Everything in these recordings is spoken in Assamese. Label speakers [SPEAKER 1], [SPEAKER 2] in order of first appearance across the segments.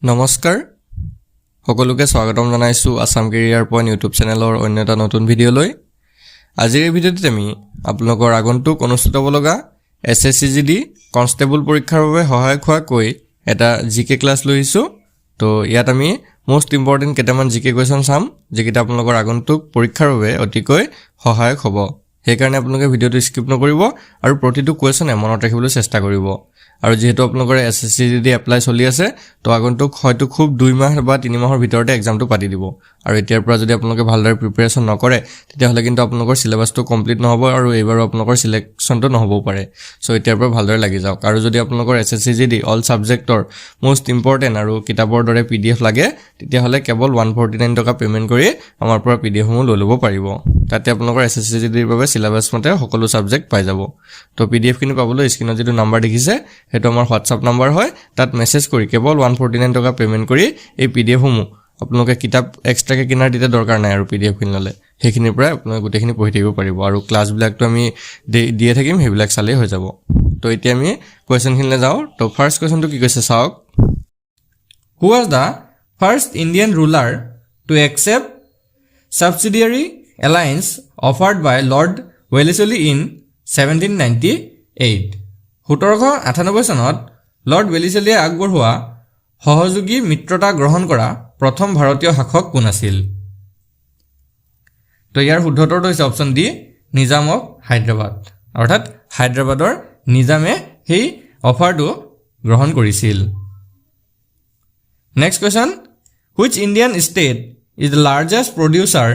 [SPEAKER 1] নমস্কাৰ সকলোকে স্বাগতম জনাইছো আসাম কেৰিয়াৰ পইণ্ট ইউটিউব চেনেলৰ অন্য এটা নতুন ভিডিঅ'লৈ। আজিৰ এই ভিডিঅ'টোত আমি আপোনালোকৰ আগন্তুক অনুষ্ঠিত হ'ব লগা SSCGD কনষ্টেবল পৰীক্ষাৰ বাবে সহায়ক হোৱাকৈ এটা জিকে ক্লাছ লৈছো। তো ইয়াত আমি মোষ্ট ইম্পৰ্টেণ্ট কেইটামান জিকে কুৱেশ্যন চাম যিকেইটা আপোনালোকৰ আগন্তুক পৰীক্ষাৰ বাবে অতিকৈ সহায়ক হ'ব। সেইকাৰণে আপোনালোকে ভিডিঅ'টো স্কিপ নকৰিব আৰু প্ৰতিটো কুৱেশ্যনে মনত ৰাখিবলৈ চেষ্টা কৰিব। আৰু যেহেতু আপোনালোকৰ SSCGD এপ্লাই চলি আছে তো আগন্তুক হয়তো খুব 2 মাহ বা 3 মাহৰ ভিতৰতে এক্সামটো পাতি দিব। আৰু এতিয়াৰ পৰা যদি আপোনালোকে ভালদৰে প্ৰিপাৰেচন নকৰে তেতিয়াহ'লে কিন্তু আপোনালোকৰ সিলেবাসটো কমপ্লিট নহ'ব আৰু এইবাৰো আপোনালোকৰ সিলেকশ্যনটো নহ'বও পাৰে। সো এতিয়াৰ পৰা ভালদৰে লাগি যাওক। আৰু যদি আপোনালোকৰ SSCGD অল ছাবজেক্টৰ মোষ্ট ইম্পৰ্টেণ্ট আৰু কিতাপৰ দৰে PDF লাগে তেতিয়াহ'লে কেৱল 149 টকা পে'মেণ্ট কৰি আমাৰ পৰা PDF সমূহ লৈ ল'ব পাৰিব। তাতে আপোনালোকৰ SSCGDৰ বাবে সিলেবাস মতে সকলো ছাবজেক্ট পাই যাব। তো PDF খিনি পাবলৈ স্ক্ৰীনত যিটো নাম্বাৰ দেখিছে সেইটো আমাৰ হোৱাটছআপ নাম্বাৰ হয়। তাত মেছেজ কৰি কেৱল 149 টকা পে'মেণ্ট কৰি এই PDF সমূহ আপোনালোকে কিতাপ এক্সট্ৰাকে কিনাৰ দিতে দৰকাৰ নাই আৰু PDF কিনি ল'লে সেইখিনিৰ পৰা আপোনালোকে গোটেইখিনি পঢ়ি থাকিব পাৰিব। আৰু ক্লাছবিলাকতো আমি দিয়ে থাকিম, সেইবিলাক চালেই হৈ যাব। তো এতিয়া আমি কুৱেশ্যনখিনিলৈ যাওঁ। তো ফাৰ্ষ্ট কুৱেশ্যনটো কি কৈছে চাওক। Who was the first Indian ruler to accept subsidiary alliance offered by Lord Wellesley in 1798? 1798 চনত লৰ্ড ৱেলেছলিয়ে আগবঢ়োৱা সহযোগী মিত্ৰতা গ্ৰহণ কৰা প্ৰথম ভাৰতীয় শাসক কোন আছিল? তো ইয়াৰ শুদ্ধ উত্তৰটো হৈছে option D, Nizam of Hyderabad. অৰ্থাৎ হায়দৰাবাদৰ নিজামে সেই অফাৰটো গ্ৰহণ কৰিছিল। Next question, which Indian state is the largest producer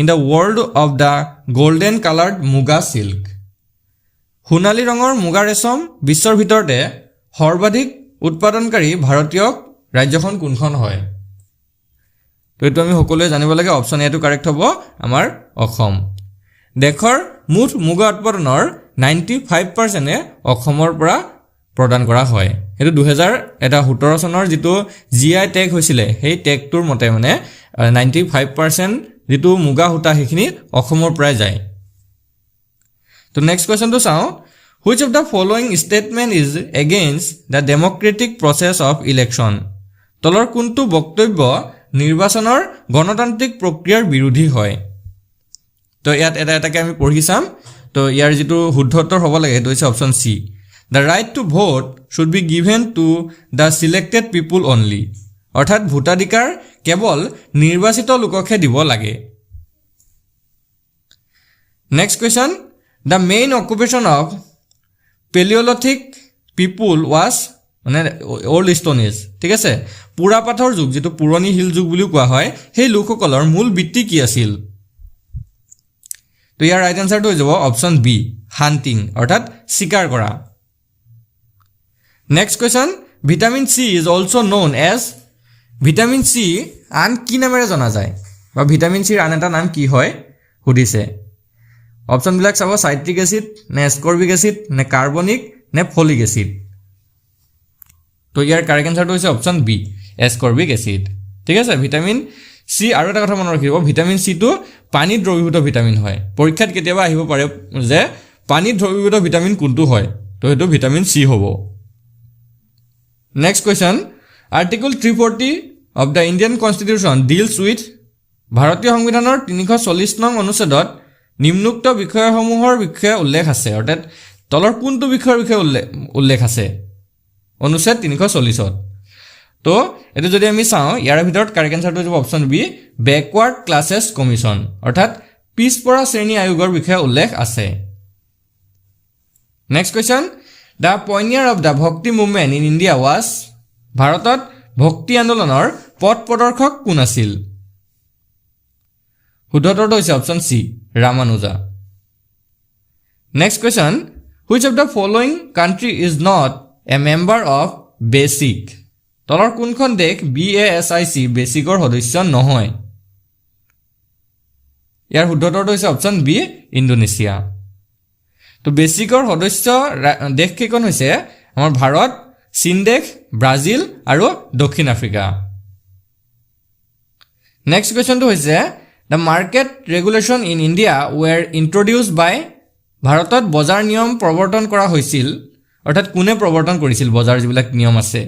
[SPEAKER 1] in the world of the golden coloured মুগা চিল্ক? সোণালী ৰঙৰ মুগা ৰেচম বিশ্বৰ ভিতৰতে সৰ্বাধিক উৎপাদনকাৰী ভাৰতীয় ৰাজ্যখন কোনখন হয়? তো এইটো আমি সকলোৱে জানিব লাগে। অপশ্যন এটো কাৰেক্ট হ'ব আমাৰ অসম। দেশৰ মুঠ মুগা উৎপাদনৰ 95% অসমৰ পৰা প্ৰদান কৰা হয়। সেইটো 2017 চনৰ যিটো GI টেগ হৈছিলে সেই টেগটোৰ মতে মানে 95% যিটো মুগা সূতা সেইখিনি অসমৰ পৰাই যায়। তো নেক্সট কুৱেশ্যনটো চাওঁ। Which of the following statement is against the democratic process of election? তলৰ কোনটো বক্তব্য নিৰ্বাচনৰ গণতান্ত্ৰিক প্ৰক্ৰিয়াৰ বিৰোধী হয়? তো ইয়াত এটাকে আমি পঢ়ি চাম। তো ইয়াৰ যিটো শুদ্ধ উত্তৰ হ'ব লাগে সেইটো হৈছে option C, the right to vote should be given to the selected people only. অৰ্থাৎ ভোটাধিকাৰ কেৱল নিৰ্বাচিত লোককহে দিব লাগে। Next question, the main occupation of Palaeolithic people was মানে অল্ড ষ্টোন এজ। ঠিক আছে, পুৰা পাথৰ যুগ যিটো পুৰণি শিল যুগ বুলিও কোৱা হয়, সেই লোকসকলৰ মূল বৃত্তি কি আছিল? তো ইয়াৰ ৰাইট এনচাৰটো হৈ যাব অপশ্যন বি, হাণ্টিং অৰ্থাৎ চিকাৰ কৰা। Next question, vitamin C is also' known as. Vitamin C আন কি নামেৰে জনা যায় বা ভিটামিন চিৰ আন এটা নাম কি হয় সুধিছে। অপশ্যনবিলাক চাব, চাইট্ৰিক এচিড নে এস্কৰ্বিক এচিড নে কাৰ্বনিক নে ফলিক এচিড। তো ইয়াৰ কাৰেক্ট এনচাৰটো হৈছে অপশ্যন বি, এস্কৰ্বিক এচিড। ঠিক আছে, ভিটামিন চি আৰু এটা কথা মনত ৰাখিব, ভিটামিন চিটো পানীত দ্ৰৱীভূত ভিটামিন হয়। পৰীক্ষাত কেতিয়াবা আহিব পাৰে যে পানীত দ্ৰৱীভূত ভিটামিন কোনটো হয়, তো সেইটো ভিটামিন চি হ'ব। Next question, article 340 of the Indian constitution deals with. ভাৰতীয় সংবিধানৰ 340 নং অনুচ্ছেদত নিম্নোক্ত বিষয়সমূহৰ বিষয়ে উল্লেখ আছে। অৰ্থাৎ তলৰ কোনটো বিষয়ৰ বিষয়ে উল্লেখ আছে অনুচ্ছেদ 340ত? তো এইটো যদি আমি চাওঁ ইয়াৰ ভিতৰত কাৰেক্ট এনচাৰটো হ'ব option B, backward classes commission অৰ্থাৎ পিছপৰা শ্ৰেণী আয়োগৰ বিষয়ে উল্লেখ আছে। Next question, the pioneer of the bhakti movement in India was. ভাৰতত ভক্তি আন্দোলনৰ পথ প্ৰদৰ্শক কোন আছিল? শুদ্ধ উত্তৰটো হৈছে option C, Ramanuja. Next question, which of the following country is not a member of BASIC? তলৰ কোনখন দেশ BASIC বেচিকৰ সদস্য নহয়? ইয়াৰ শুদ্ধ উত্তৰটো হৈছে অপশ্যন বি, ইণ্ডোনেছিয়া। তো বেচিকৰ সদস্য দেশকেইখন হৈছে আমাৰ ভাৰত, চীন দেশ, ব্ৰাজিল আৰু দক্ষিণ আফ্ৰিকা। নেক্সট কুৱেশ্যনটো হৈছে, the market regulation in India were introduced by. ভাৰতত বজাৰ নিয়ম প্ৰৱৰ্তন কৰা হৈছিল অৰ্থাৎ কোনে প্ৰৱৰ্তন কৰিছিল বজাৰ যিবিলাক নিয়ম আছে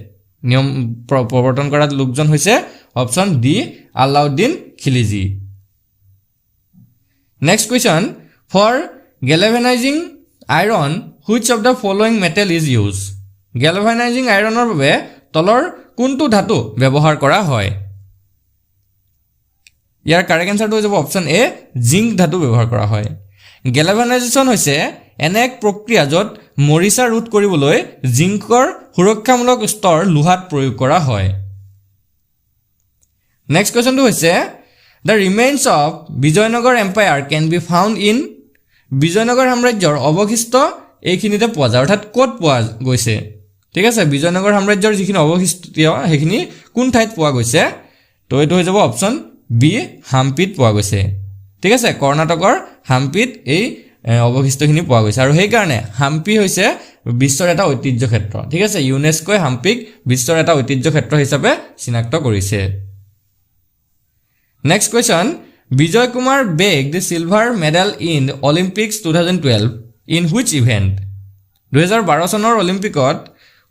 [SPEAKER 1] নিয়ম প্ৰৱৰ্তন কৰা লোকজন হৈছে option D Alauddin Khilji next question for galvanizing iron which of the following metal is use galvanizing আইৰণৰ বাবে তলৰ কোনটো ধাতু ব্যৱহাৰ কৰা হয় ইয়াৰ কাৰেক্ট এনসাৰটো হৈ যাব অপশ্যন এ জিংক ধাতু ব্যৱহাৰ কৰা হয় গেলভেনাইজেশ্যন হৈছে এনে এক প্ৰক্ৰিয়া য'ত মৰিচা ৰোধ কৰিবলৈ জিংকৰ সুৰক্ষামূলক স্তৰ লোহাত প্ৰয়োগ কৰা হয় নেক্সট কুৱেশ্যনটো হৈছে the remains of Vijayanagar empire can be found in বিজয়নগৰ সাম্ৰাজ্যৰ অৱশিষ্ট এইখিনিতে পোৱা যায় অৰ্থাৎ ক'ত পোৱা গৈছে ঠিক আছে বিজয়নগৰ সাম্ৰাজ্যৰ যিখিনি অৱশিষ্ট সেইখিনি কোন ঠাইত পোৱা গৈছে তো এইটো হৈ যাব অপশ্যন বি হাম্পিত পোৱা গৈছে ঠিক আছে কৰ্ণাটকৰ হাম্পিত এই অৱশিষ্টখিনি পোৱা গৈছে আৰু সেইকাৰণে হাম্পি হৈছে বিশ্বৰ এটা ঐতিহ্য ক্ষেত্ৰ ঠিক আছে ইউনেস্কোৱে হাম্পিক বিশ্বৰ এটা ঐতিহ্য ক্ষেত্ৰ হিচাপে চিনাক্ত কৰিছে next question Vijay Kumar bagged silver medal in Olympics 2012 in which event 2012 চনৰ অলিম্পিকত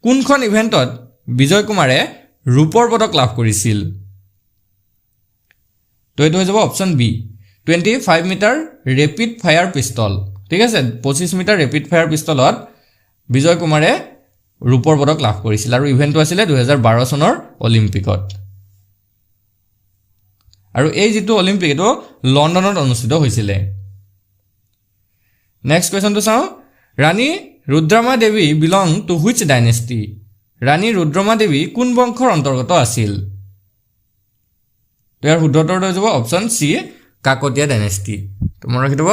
[SPEAKER 1] কোনখন ইভেণ্টত বিজয় কুমাৰে ৰূপৰ পদক লাভ কৰিছিল তো এইটো হৈ যাব option B 25 metre rapid fire pistol ঠিক আছে 25 মিটাৰ ৰেপিড ফায়াৰ পিষ্টলত বিজয় কুমাৰে ৰূপৰ পদক লাভ কৰিছিল আৰু ইভেণ্টটো আছিলে 2012 চনৰ অলিম্পিকত আৰু এই যেটো অলিম্পিক এটো লণ্ডনত অনুষ্ঠিত হৈছিল নেক্সট কোৱেশ্যনটো চাও ৰাণী ৰুদ্ৰমা দেৱী বিলং টু হুইচ ডাইনেষ্টি ৰাণী ৰুদ্ৰমা দেৱী কোন বংশৰ অন্তৰ্গত আছিল ইয়াৰ শুদ্ধতৰ হৈ যাব অপশ্যন সি কাকতীয়া ডাইনেষ্টি তোমাৰ ৰাখিব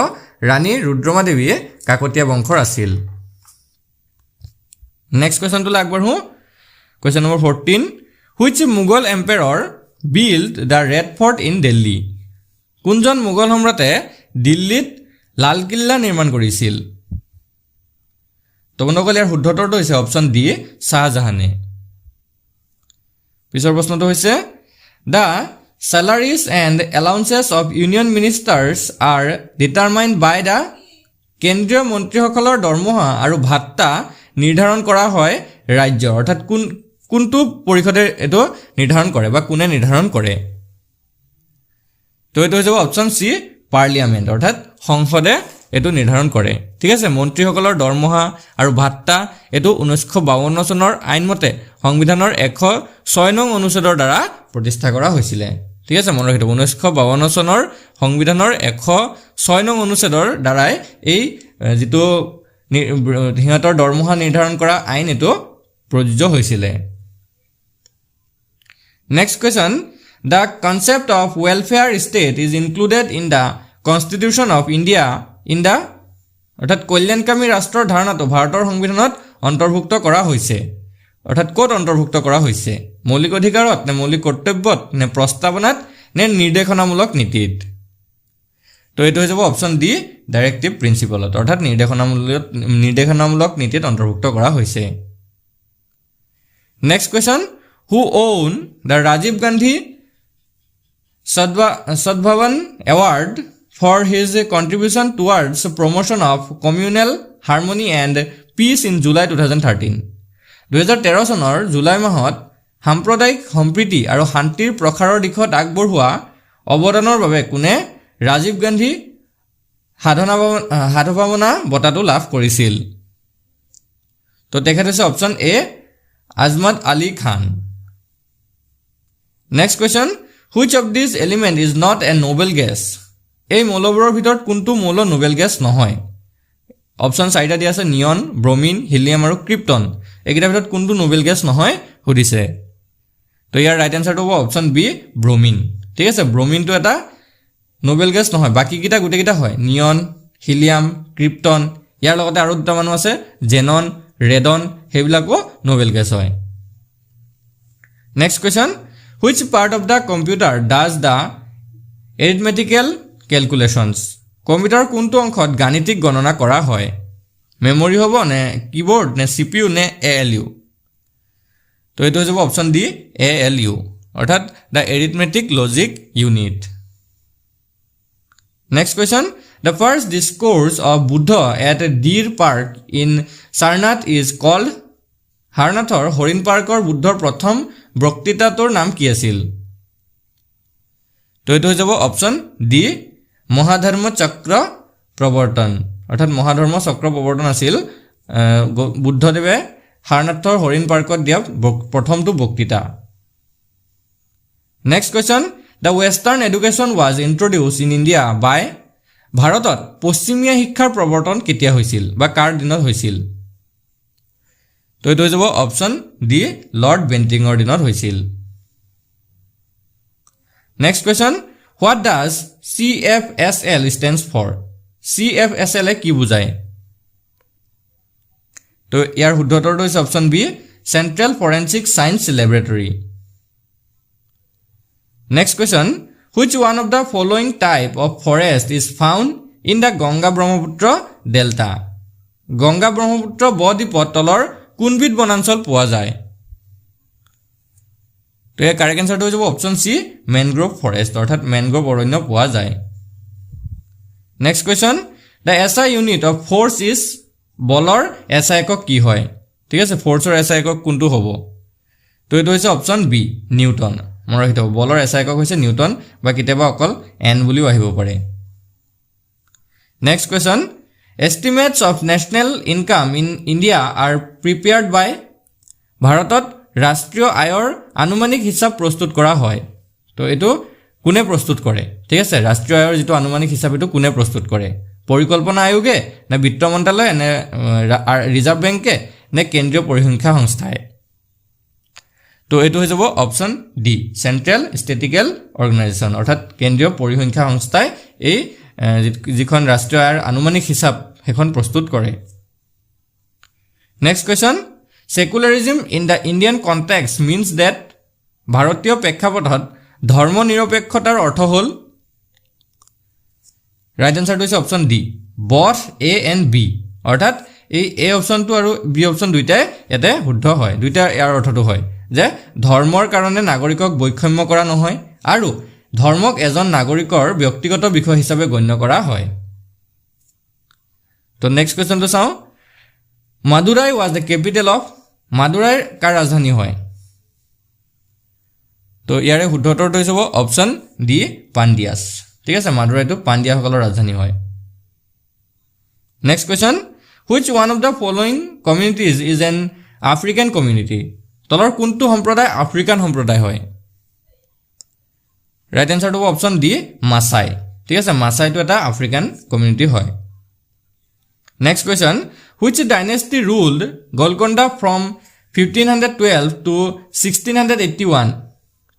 [SPEAKER 1] ৰাণী ৰুদ্ৰমা দেৱী কাকতীয়া বংশৰ আছিল নেক্সট কোৱেশ্যনটো আগবঢ়ো question number 14 which Mughal empire built the Red Fort in Delhi কোনজন মুঘল সম্ৰাটে দিল্লীত লাল কিল্লা নিৰ্মাণ কৰিছিল তো বন্ধুসকল ইয়াৰ শুদ্ধতৰটো হৈছে অপশ্যন ডি শাহজাহানে পিছৰ প্ৰশ্নটো হৈছে the salaries and allowances of union ministers are determined by the কেন্দ্ৰীয় মন্ত্ৰীসকলৰ দৰমহা আৰু ভাত্তা নিৰ্ধাৰণ কৰা হয় ৰাজ্যৰ অৰ্থাৎ কোনটো পৰিষদে এটো নিৰ্ধাৰণ কৰে বা কোনে নিৰ্ধাৰণ কৰে তো এটো হৈ যাব অপশ্যন সি পাৰ্লিয়ামেণ্ট অৰ্থাৎ সংসদে এটো নিৰ্ধাৰণ কৰে ঠিক আছে মন্ত্ৰীসকলৰ দৰমহা আৰু ভাত্তা এটো 1952 চনৰ আইনমতে সংবিধানৰ 106 নং অনুচ্ছেদৰ দ্বাৰা প্ৰতিষ্ঠা কৰা হৈছিল ঠিক আছে মনত ৰাখিব 1952 চনৰ সংবিধানৰ 106 নং অনুচ্ছেদৰ দ্বাৰাই এই যেটো হিহঁতৰ দৰমহা নিৰ্ধাৰণ কৰা আইন এটো প্ৰযোজ্য হৈছিল Next question, the concept of welfare state is included in the Constitution of India in the অৰ্থাৎ কল্যাণকামী ৰাষ্ট্ৰৰ ধাৰণাটো ভাৰতৰ সংবিধানত অন্তৰ্ভুক্ত কৰা হৈছে অৰ্থাৎ ক'ত অন্তৰ্ভুক্ত কৰা হৈছে মৌলিক অধিকাৰত নে মৌলিক কৰ্তব্যত নে প্ৰস্তাৱনাত নে নিৰ্দেশনামূলক নীতিত তো এইটো হৈ যাব অপশ্যন ডি ডাইৰেক্টিভ প্ৰিন্সিপলত অৰ্থাৎ নিৰ্দেশনামূলক নীতিত অন্তৰ্ভুক্ত কৰা হৈছে next question who own the Rajiv Gandhi Sadbhavan Award for his contribution towards promotion of communal harmony and peace in July 2013 2013 চনৰ জুলাই মাহত সাম্প্ৰদায়িক সম্প্ৰীতি আৰু শান্তিৰ প্ৰসাৰৰ দিশত আগবঢ়োৱা অৱদানৰ বাবে কোনে ৰাজীৱ গান্ধী সাধভাৱনা বঁটাটো লাভ কৰিছিল তো তেখেত হৈছে option A Azmat Ali Khan Next question, which of these element is not a noble gas? এই মৌলবোৰৰ ভিতৰত কোনটো মৌল নোবেল গেছ নহয় অপশ্যন চাৰিটা দিয়া আছে নিয়ন ব্ৰমিন হিলিয়াম আৰু ক্ৰিপ্টন এইকেইটাৰ ভিতৰত কোনটো নোবেল গেছ নহয় সুধিছে তো ইয়াৰ ৰাইট আনসাৰটো হ'ব অপশ্যন বি ব্ৰমিন ঠিক আছে ব্ৰমিনটো এটা নোবেল গেছ নহয় বাকি কিটা গুটেকিটা হয় নিয়ন হিলিয়াম ক্ৰিপ্টন ইয়াৰ লগতে আৰু দুটা মানুহ আছে জেনন ৰেডন হেবিলাকো নোবেল গেছ হয় next question Which part of the computer does the arithmetical calculations? Computer কোনটো অংশত গাণিতিক গণনা কৰা হয় মেমৰি হ'ব নে কিবোৰ্ড নে CPU নে ALU তো এইটো হ'ব অপশ্যন ডি ALU অৰ্থাৎ the arithmetic logic unit Next question the first discourse of Buddha at Deer Park in Sarnath is called হাৰনাথৰ হৰিণ পাৰ্কৰ বুদ্ধৰ প্ৰথম বক্তৃতাটোৰ নাম কি আছিল তো এইটো হৈ যাব অপচন ডি মহাধৰ্ম চক্ৰ প্ৰৱৰ্তন অৰ্থাৎ মহাধৰ্ম চক্ৰ প্ৰৱৰ্তন আছিল বুদ্ধদেৱে হাৰনাথৰ হৰিণ পাৰ্কত দিয়া প্ৰথমটো বক্তৃতা next question the western education was introduce in India by ভাৰতত পশ্চিমীয়া শিক্ষাৰ প্ৰৱৰ্তন কেতিয়া হৈছিল বা কাৰ দিনত হৈছিল তো এইটো হৈ যাব অপচন ডি লৰ্ড বেণ্টিঙৰ দিনত হৈছিল next question what does CFSL stands for CFSL এ কি বুজায় তো ইয়াৰ শুদ্ধ উত্তৰটো হৈছে option B central forensic science laboratory next question which one of the following type of forest is found in the Ganga Brahmaputra delta Ganga Brahmaputra বদ্বীপৰ তলৰ কোনবিধ বনাঞ্চল পোৱা যায় তো এই কাৰেক্ট আনসাৰটো হৈ যাব অপচন সি মেনগ্ৰোভ ফৰেষ্ট অৰ্থাৎ মেনগ্ৰোভ অৰণ্য পোৱা যায় next question the SI unit of force is বলৰ SI একক কি হয় ঠিক আছে ফোৰ্সৰ SI একক কোনটো হ'ব তো এইটো হৈছে অপচন বি নিউটন মনত ৰাখিব বলৰ SI একক হৈছে নিউটন বা কেতিয়াবা অকল n বুলিও আহিব পাৰে next question estimates of national income in India are prepared by ভাৰতত ৰাষ্ট্ৰীয় আয়ৰ আনুমানিক হিচাপ প্ৰস্তুত কৰা হয় তো এটো কোনে প্ৰস্তুত কৰে ঠিক আছে ৰাষ্ট্ৰীয় আয়ৰ যেটো আনুমানিক হিচাপ এটো কোনে প্ৰস্তুত কৰে পৰিকল্পনা আয়োগে না বিত্ত মন্ত্ৰালয় নে ৰিজাৰ্ভ বেংকে নে কেন্দ্ৰীয় পৰিসংখ্যা সংস্থাই তো এটো হৈ যাব অপচন ডি সেন্ট্ৰেল ষ্টেটিকেল অৰ্গানাইজেশ্যন অৰ্থাৎ কেন্দ্ৰীয় পৰিসংখ্যা সংস্থাই এই যিখন ৰাষ্ট্ৰীয় আয়ৰ আনুমানিক হিচাপ হেখন প্ৰস্তুত কৰে next question secularism in the Indian context means that ভাৰতীয় প্ৰেক্ষাপটত ধৰ্ম নিৰপেক্ষতাৰ অৰ্থ হ'ল ৰাইট আনসাৰটো হৈছে option D both A and B অৰ্থাৎ এই এ অপচনটো আৰু বি অপচন দুইটাই ইয়াতে শুদ্ধ হয় দুইটা ইয়াৰ অৰ্থটো হয় যে ধৰ্মৰ কাৰণে নাগৰিকক বৈষম্য কৰা নহয় আৰু ধৰ্মক এজন নাগৰিকৰ ব্যক্তিগত বিষয় হিচাপে গণ্য কৰা হয় তো নেক্সট কোৱেশ্চনটো চাও Madurai was the capital of মাদুৰাইৰ কাৰ ৰাজধানী হয় তো ইয়াৰে শুদ্ধ উত্তৰটো হৈছে অপচন ডি পাণ্ডিয়াছ ঠিক আছে মাদুৰাইটো পাণ্ডিয়াসকলৰ ৰাজধানী হয় next question which one of the following communities is an African community তলৰ কোনটো সম্প্ৰদায় আফ্ৰিকান সম্প্ৰদায় হয় ৰাইট আনসাৰটো অপচন ডি মাসাই ঠিক আছে মাসাইটো এটা আফ্ৰিকান কমিউনিটি হয় next question which dynasty ruled Golconda from 1512 to 1681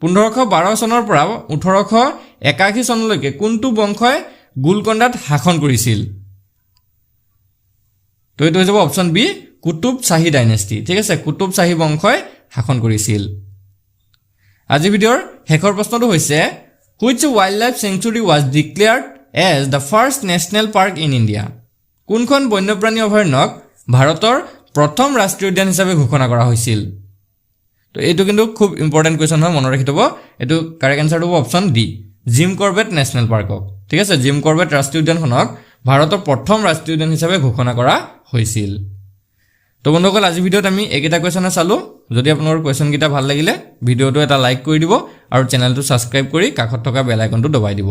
[SPEAKER 1] 1512 চনৰ পৰা 1881 চনলৈকে কোনটো বংশই গোলকন্দাত শাসন কৰিছিল তো এইটো হ'ব অপচন বি কুতুব শাহী ডাইনেষ্টি ঠিক আছে কুতুব শাহী বংশই শাসন কৰিছিল আজি ভিডিঅ'ৰ শেষৰ প্ৰশ্নটো হৈছে which wildlife sanctuary was declared as the first national park in India কোনখন বন্যপ্ৰাণী অভয়াৰণ্যক ভাৰতৰ প্ৰথম ৰাষ্ট্ৰীয় উদ্যান হিচাপে ঘোষণা কৰা হৈছিল তো এইটো কিন্তু খুব ইম্পৰ্টেন্ট কোৱেশ্চন হয় মনত ৰাখিব এইটো কাৰেক্ট আনসাৰটো হ'ব option D Jim Corbett national পাৰ্কক ঠিক আছে জিম কৰবেট ৰাষ্ট্ৰীয় উদ্যানখনক ভাৰতৰ প্ৰথম ৰাষ্ট্ৰীয় উদ্যান হিচাপে ঘোষণা কৰা হৈছিল তো বন্ধুসকল আজি ভিডিঅ'ত আমি এইকেইটা কোৱেশ্চন চালো যদি আপোনালোকৰ কোৱেশ্চন কেইটা ভাল লাগিলে ভিডিঅ'টো এটা লাইক কৰি দিব আৰু চেনেলটো সাবস্ক্ৰাইব কৰি কাষত থকা বেল আইকনটো দবাই দিব